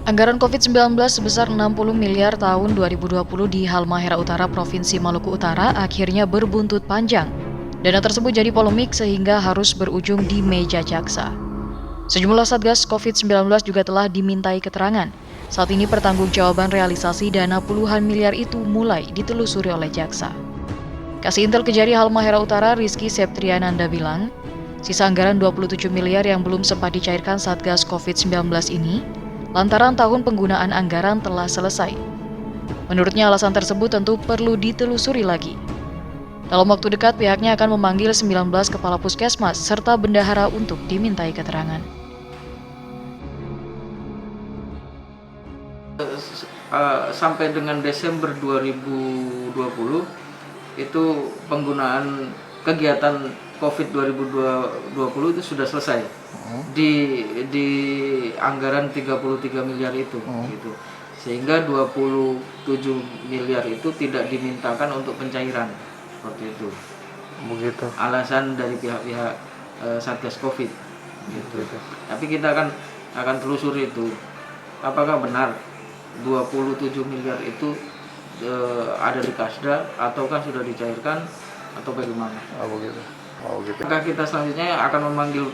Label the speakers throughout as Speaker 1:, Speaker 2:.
Speaker 1: Anggaran COVID-19 sebesar 60 miliar tahun 2020 di Halmahera Utara, Provinsi Maluku Utara akhirnya berbuntut panjang. Dana tersebut jadi polemik sehingga harus berujung di meja jaksa. Sejumlah satgas COVID-19 juga telah dimintai keterangan. Saat ini pertanggungjawaban realisasi dana puluhan miliar itu mulai ditelusuri oleh jaksa. Kasih Intel Kejari Halmahera Utara Rizky Septriananda bilang, sisa anggaran 27 miliar yang belum sempat dicairkan Satgas COVID-19 ini, lantaran tahun penggunaan anggaran telah selesai. Menurutnya alasan tersebut tentu perlu ditelusuri lagi. Dalam waktu dekat pihaknya akan memanggil 19 kepala puskesmas serta bendahara untuk dimintai keterangan.
Speaker 2: Sampai dengan Desember 2020 itu penggunaan kegiatan COVID 2020 itu sudah selesai di anggaran 33 miliar itu gitu. Sehingga 27 miliar itu tidak dimintakan untuk pencairan seperti itu.
Speaker 3: Begitu.
Speaker 2: Alasan dari pihak-pihak Satgas Covid gitu. Tapi kita akan telusuri itu apakah benar 27 miliar itu ada di Kasda ataukah sudah dicairkan atau bagaimana?
Speaker 3: Begitu.
Speaker 2: Maka kita selanjutnya akan memanggil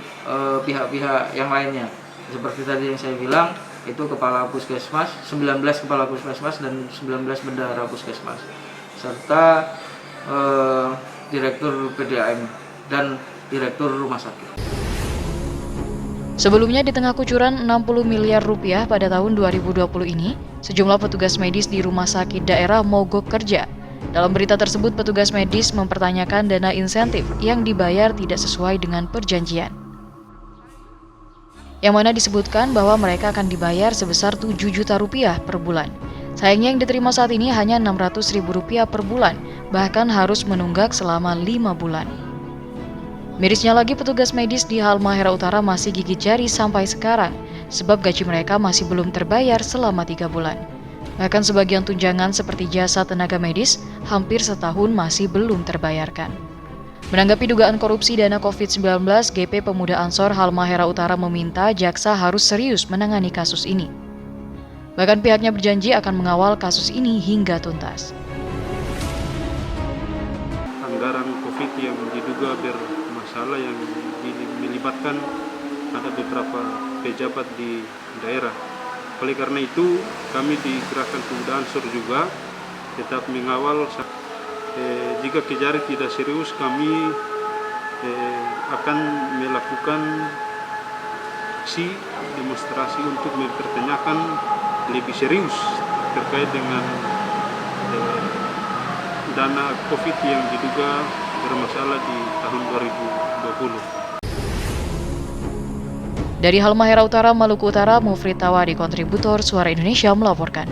Speaker 2: pihak-pihak yang lainnya. Seperti tadi yang saya bilang, itu kepala puskesmas, 19 kepala puskesmas dan 19 bendahara puskesmas. Serta direktur PDAM dan direktur rumah sakit.
Speaker 1: Sebelumnya di tengah kucuran 60 miliar rupiah pada tahun 2020 ini, sejumlah petugas medis di rumah sakit daerah mogok kerja. Dalam berita tersebut, petugas medis mempertanyakan dana insentif yang dibayar tidak sesuai dengan perjanjian. Yang mana disebutkan bahwa mereka akan dibayar sebesar 7 juta rupiah per bulan. Sayangnya yang diterima saat ini hanya 600 ribu rupiah per bulan, bahkan harus menunggak selama 5 bulan. Mirisnya lagi, petugas medis di Halmahera Utara masih gigit jari sampai sekarang, sebab gaji mereka masih belum terbayar selama 3 bulan. Bahkan sebagian tunjangan seperti jasa tenaga medis hampir setahun masih belum terbayarkan. Menanggapi dugaan korupsi dana COVID-19, GP Pemuda Ansor Halmahera Utara meminta jaksa harus serius menangani kasus ini. Bahkan pihaknya berjanji akan mengawal kasus ini hingga tuntas.
Speaker 4: Anggaran COVID yang diduga bermasalah yang melibatkan ada beberapa pejabat di daerah. Oleh karena itu, kami di Gerakan Pemuda Ansor juga tetap mengawal. Jika Kejari tidak serius, kami akan melakukan aksi demonstrasi untuk mempertanyakan lebih serius terkait dengan dana COVID yang diduga bermasalah di tahun 2020.
Speaker 1: Dari Halmahera Utara, Maluku Utara, Mufrid Tawadi, kontributor Suara Indonesia melaporkan.